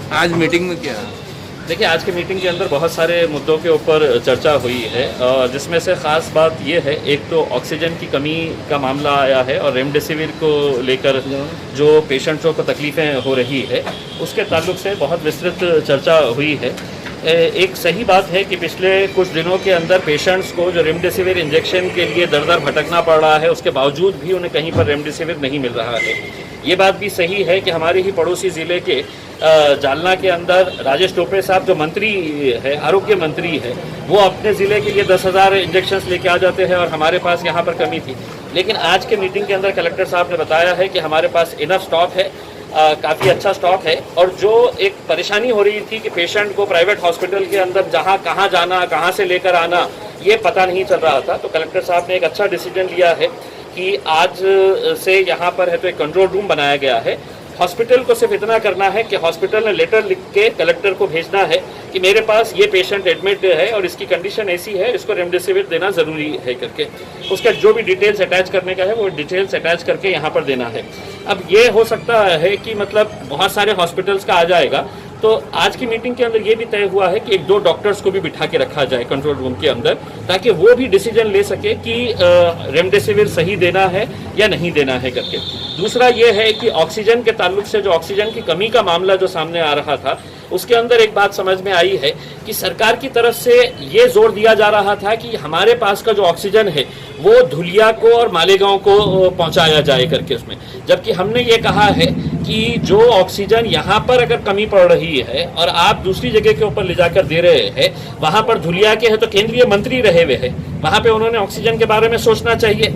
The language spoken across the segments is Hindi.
आज मीटिंग में क्या? देखिए, आज की मीटिंग के अंदर बहुत सारे मुद्दों के ऊपर चर्चा हुई है, जिसमें से ख़ास बात ये है, एक तो ऑक्सीजन की कमी का मामला आया है और रेमडेसिविर को लेकर जो पेशेंट्सों को तकलीफ़ें हो रही है उसके ताल्लुक से बहुत विस्तृत चर्चा हुई है। एक सही बात है कि पिछले कुछ दिनों के अंदर पेशेंट्स को जो रेमडेसिविर इंजेक्शन के लिए दर दर भटकना पड़ रहा है, उसके बावजूद भी उन्हें कहीं पर रेमडेसिविर नहीं मिल रहा है। ये बात भी सही है कि हमारे ही पड़ोसी ज़िले के जालना के अंदर राजेश टोपे साहब जो मंत्री है, आरोग्य मंत्री है, वो अपने ज़िले के लिए 10,000 इंजेक्शन्स लेके आ जाते हैं और हमारे पास यहाँ पर कमी थी। लेकिन आज के मीटिंग के अंदर कलेक्टर साहब ने बताया है कि हमारे पास इनफ स्टॉक है, काफ़ी अच्छा स्टॉक है। और जो एक परेशानी हो रही थी कि पेशेंट को प्राइवेट हॉस्पिटल के अंदर जहाँ कहाँ जाना, कहाँ से लेकर आना, ये पता नहीं चल रहा था, तो कलेक्टर साहब ने एक अच्छा डिसीजन लिया है कि आज से यहाँ पर है तो एक कंट्रोल रूम बनाया गया है। हॉस्पिटल को सिर्फ इतना करना है कि हॉस्पिटल ने लेटर लिख के कलेक्टर को भेजना है कि मेरे पास ये पेशेंट एडमिट है और इसकी कंडीशन ऐसी है, इसको रेमडेसिविर देना ज़रूरी है करके उसका जो भी डिटेल्स अटैच करने का है वो डिटेल्स अटैच करके यहाँ पर देना है। अब ये हो सकता है कि मतलब बहुत सारे हॉस्पिटल्स का आ जाएगा, तो आज की मीटिंग के अंदर ये भी तय हुआ है कि 1-2 डॉक्टर्स को भी बिठा के रखा जाए कंट्रोल रूम के अंदर, ताकि वो भी डिसीजन ले सके कि रेमडेसिविर सही देना है या नहीं देना है करके। दूसरा ये है कि ऑक्सीजन के ताल्लुक से जो ऑक्सीजन की कमी का मामला जो सामने आ रहा था, उसके अंदर एक बात समझ में आई है कि सरकार की तरफ से ये जोर दिया जा रहा था कि हमारे पास का जो ऑक्सीजन है वो धुलिया को और मालेगांव को पहुंचाया जाए करके उसमें, जबकि हमने ये कहा है कि जो ऑक्सीजन यहाँ पर अगर कमी पड़ रही है और आप दूसरी जगह के ऊपर ले जाकर दे रहे हैं, वहाँ पर धुलिया के है तो केंद्रीय मंत्री रहे हुए हैं, वहाँ पे उन्होंने ऑक्सीजन के बारे में सोचना चाहिए।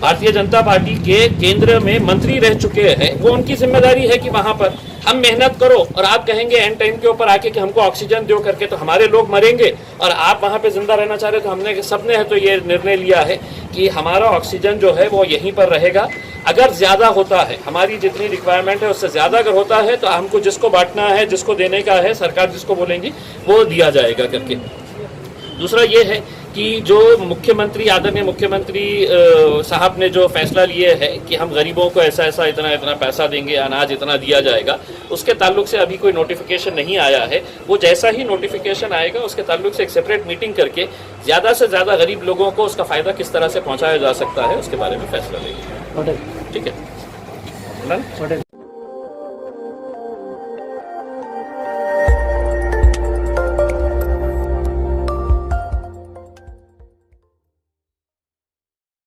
भारतीय जनता पार्टी के केंद्र में मंत्री रह चुके हैं, वो उनकी जिम्मेदारी है कि वहाँ पर हम मेहनत करो और आप कहेंगे एंड टाइम के ऊपर आके कि हमको ऑक्सीजन दो करके, तो हमारे लोग मरेंगे और आप वहाँ पे जिंदा रहना चाह रहे। तो हमने सबने है तो ये निर्णय लिया है कि हमारा ऑक्सीजन जो है वो यहीं पर रहेगा। अगर ज़्यादा होता है, हमारी जितनी रिक्वायरमेंट है उससे ज़्यादा अगर होता है तो हमको जिसको बांटना है, जिसको देने का है, सरकार जिसको बोलेंगी वो दिया जाएगा करके। दूसरा ये है कि जो मुख्यमंत्री, आदरणीय मुख्यमंत्री साहब ने जो फैसला लिए है कि हम गरीबों को ऐसा ऐसा इतना इतना पैसा देंगे, अनाज इतना दिया जाएगा, उसके ताल्लुक से अभी कोई नोटिफिकेशन नहीं आया है। वो जैसा ही नोटिफिकेशन आएगा उसके ताल्लुक से एक सेपरेट मीटिंग करके ज़्यादा से ज़्यादा गरीब लोगों को उसका फ़ायदा किस तरह से पहुँचाया जा सकता है उसके बारे में फैसला लेंगे। ठीक है।